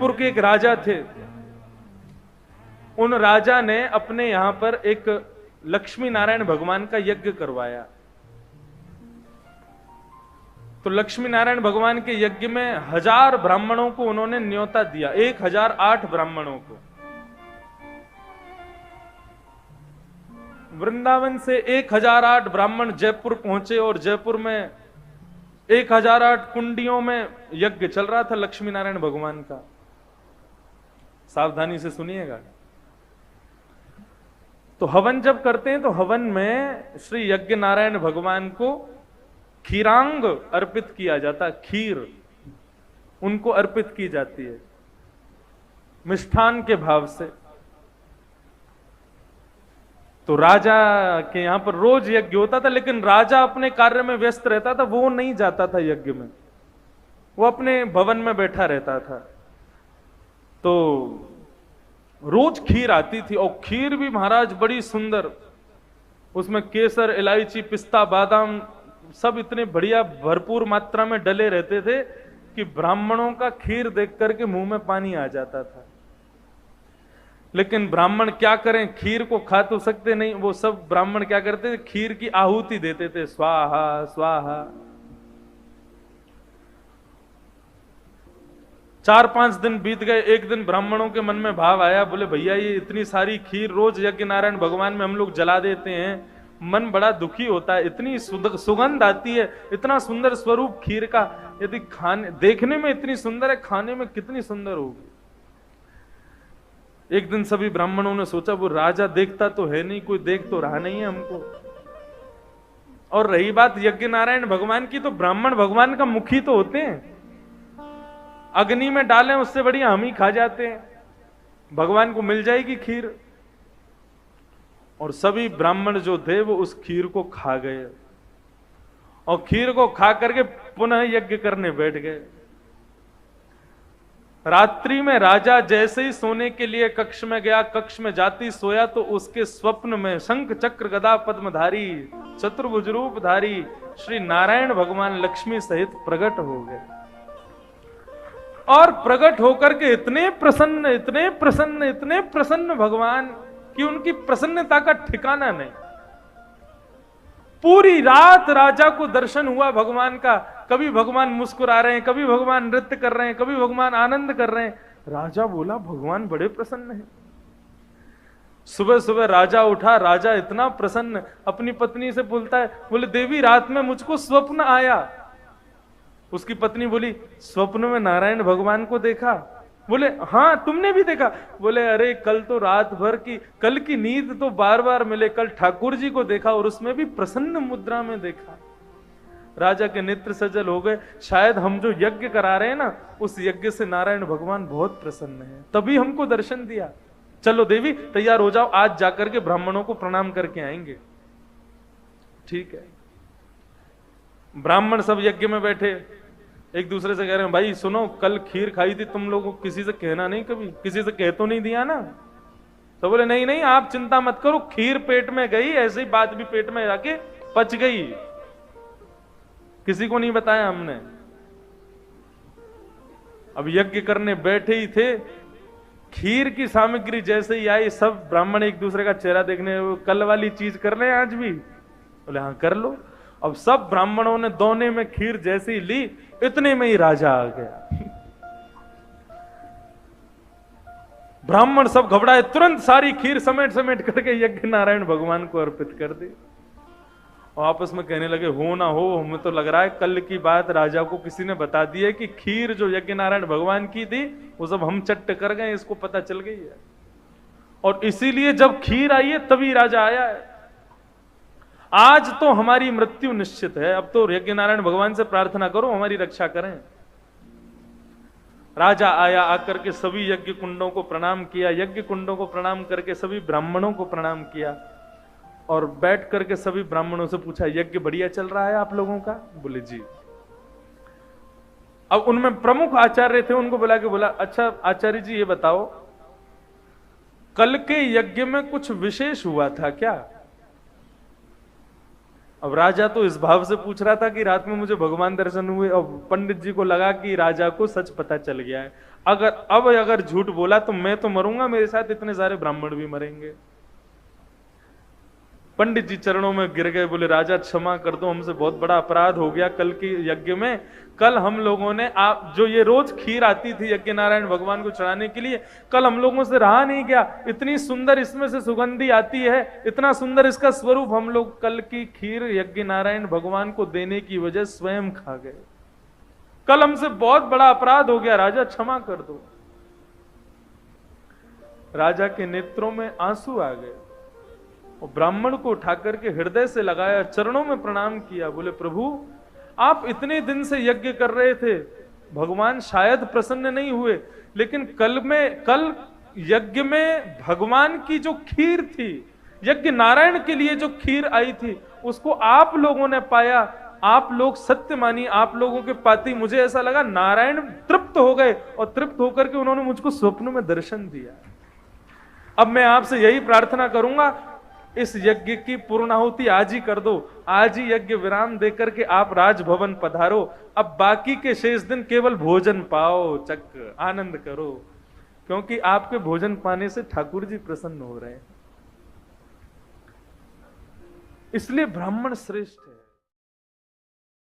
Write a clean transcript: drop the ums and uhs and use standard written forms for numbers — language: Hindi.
जयपुर के एक राजा थे। उन राजा ने अपने यहां पर एक लक्ष्मी नारायण भगवान का यज्ञ करवाया। तो लक्ष्मी नारायण भगवान के यज्ञ में 1000 ब्राह्मणों को उन्होंने न्योता दिया, 1008 ब्राह्मणों को। वृंदावन से 1008 ब्राह्मण जयपुर पहुंचे और जयपुर में 1008 कुंडियों में यज्ञ चल रहा था लक्ष्मी नारायण भगवान का। सावधानी से सुनिएगा। तो हवन जब करते हैं तो हवन में श्री यज्ञ नारायण भगवान को खीरांग अर्पित किया जाता, खीर उनको अर्पित की जाती है मिष्ठान के भाव से। तो राजा के यहां पर रोज यज्ञ होता था, लेकिन राजा अपने कार्य में व्यस्त रहता था, वो नहीं जाता था यज्ञ में, वो अपने भवन में बैठा रहता था। तो रोज खीर आती थी और खीर भी महाराज बड़ी सुंदर, उसमें केसर, इलायची, पिस्ता, बादाम सब इतने बढ़िया भरपूर मात्रा में डले रहते थे कि ब्राह्मणों का खीर देख करके मुंह में पानी आ जाता था। लेकिन ब्राह्मण क्या करें, खीर को खा तो सकते नहीं, वो सब ब्राह्मण क्या करते थे, खीर की आहुति देते थे, स्वाहा स्वाहा। 4-5 दिन बीत गए। एक दिन ब्राह्मणों के मन में भाव आया, बोले भैया ये इतनी सारी खीर रोज यज्ञ नारायण भगवान में हम लोग जला देते हैं, मन बड़ा दुखी होता है, इतनी सुगंध आती है, इतना सुंदर स्वरूप खीर का, यदि खाने देखने में इतनी सुंदर है, खाने में कितनी सुंदर होगी। एक दिन सभी ब्राह्मणों ने सोचा, वो राजा देखता तो है नहीं, कोई देख तो रहा नहीं है हमको। और रही बात यज्ञ नारायण भगवान की, तो ब्राह्मण भगवान का मुखी तो होते हैं, अग्नि में डालें उससे बढ़िया हम ही खा जाते हैं, भगवान को मिल जाएगी खीर। और सभी ब्राह्मण जो थे वो उस खीर को खा गए और खीर को खा करके पुनः यज्ञ करने बैठ गए। रात्रि में राजा जैसे ही सोने के लिए कक्ष में गया, कक्ष में जाती सोया तो उसके स्वप्न में शंख चक्र गदा पद्मधारी चतुर्भुज रूपधारी श्री नारायण भगवान लक्ष्मी सहित प्रकट हो गए। और प्रकट होकर के इतने प्रसन्न, इतने प्रसन्न, इतने प्रसन्न भगवान कि उनकी प्रसन्नता का ठिकाना नहीं। पूरी रात राजा को दर्शन हुआ भगवान का, कभी भगवान मुस्कुरा रहे हैं, कभी भगवान नृत्य कर रहे हैं, कभी भगवान आनंद कर रहे हैं। राजा बोला भगवान बड़े प्रसन्न हैं। सुबह सुबह राजा उठा, राजा इतना प्रसन्न, अपनी पत्नी से बोलता है, बोले देवी रात में मुझको स्वप्न आया। उसकी पत्नी बोली स्वप्न में नारायण भगवान को देखा? बोले हाँ तुमने भी देखा? बोले अरे कल तो रात भर की, कल की नींद तो बार बार मिले, कल ठाकुर जी को देखा और उसमें भी प्रसन्न मुद्रा में देखा। राजा के नेत्र सजल हो गए, शायद हम जो यज्ञ करा रहे हैं ना, उस यज्ञ से नारायण भगवान बहुत प्रसन्न है, तभी हमको दर्शन दिया। चलो देवी तैयार हो जाओ, आज जाकर के ब्राह्मणों को प्रणाम करके आएंगे। ठीक है। ब्राह्मण सब यज्ञ में बैठे, एक दूसरे से कह रहे हैं भाई सुनो, कल खीर खाई थी तुम लोगों को, किसी से कहना नहीं, कभी किसी से कह तो नहीं दिया ना? तो बोले नहीं नहीं आप चिंता मत करो, खीर पेट में गई, ऐसे ही बात भी पेट में जाके पच गई, किसी को नहीं बताया हमने। अब यज्ञ करने बैठे ही थे, खीर की सामग्री जैसे ही आई, सब ब्राह्मण एक दूसरे का चेहरा देखने, कल वाली चीज कर रहे हैं आज भी? बोले हाँ कर लो। अब सब ब्राह्मणों ने दोने में खीर जैसे ही ली, इतने में ही राजा आ गया। ब्राह्मण सब घबराए, तुरंत सारी खीर समेट समेट करके यज्ञ नारायण भगवान को अर्पित कर दी और आपस में कहने लगे हो ना हो, हमें तो लग रहा है कल की बात राजा को किसी ने बता दी है कि खीर जो यज्ञ नारायण भगवान की थी वो सब हम चट्ट कर गए, इसको पता चल गई है और इसीलिए जब खीर आई है तभी राजा आया है। आज तो हमारी मृत्यु निश्चित है, अब तो यज्ञ नारायण भगवान से प्रार्थना करो हमारी रक्षा करें। राजा आया, आकर के सभी यज्ञ कुंडों को प्रणाम किया, यज्ञ कुंडों को प्रणाम करके सभी ब्राह्मणों को प्रणाम किया और बैठ करके सभी ब्राह्मणों से पूछा यज्ञ बढ़िया चल रहा है आप लोगों का? बोले जी। अब उनमें प्रमुख आचार्य थे, उनको बुला के बोला अच्छा आचार्य जी ये बताओ, कल के यज्ञ में कुछ विशेष हुआ था क्या? अब राजा तो इस भाव से पूछ रहा था कि रात में मुझे भगवान दर्शन हुए, और पंडित जी को लगा कि राजा को सच पता चल गया है, अगर झूठ बोला तो मैं तो मरूंगा, मेरे साथ इतने सारे ब्राह्मण भी मरेंगे। पंडित जी चरणों में गिर गए, बोले राजा क्षमा कर दो, हमसे बहुत बड़ा अपराध हो गया कल के यज्ञ में। कल हम लोगों ने आप जो ये रोज खीर आती थी यज्ञ नारायण भगवान को चढ़ाने के लिए, कल हम लोगों से रहा नहीं गया, इतनी सुंदर इसमें से सुगंधी आती है, इतना सुंदर इसका स्वरूप, हम लोग कल की खीर यज्ञ नारायण भगवान को देने की वजह स्वयं खा गए। कल हमसे बहुत बड़ा अपराध हो गया, राजा क्षमा कर दो। राजा के नेत्रों में आंसू आ गए और ब्राह्मण को उठा करके हृदय से लगाया, चरणों में प्रणाम किया, बोले प्रभु आप इतने दिन से यज्ञ कर रहे थे, भगवान शायद प्रसन्न नहीं हुए, लेकिन कल यज्ञ में भगवान की जो खीर थी, यज्ञ नारायण के लिए जो खीर आई थी, उसको आप लोगों ने पाया, आप लोग सत्य मानी, आप लोगों के पाती मुझे ऐसा लगा नारायण तृप्त हो गए, और तृप्त होकर के उन्होंने मुझको स्वप्न में दर्शन दिया। अब मैं आपसे यही प्रार्थना करूंगा, इस यज्ञ की पूर्णाहुति आज ही कर दो, आज ही यज्ञ विराम देकर के आप राजभवन पधारो, अब बाकी के शेष दिन केवल भोजन पाओ, चक आनंद करो, क्योंकि आपके भोजन पाने से ठाकुर जी प्रसन्न हो रहे हैं। इसलिए ब्राह्मण श्रेष्ठ है।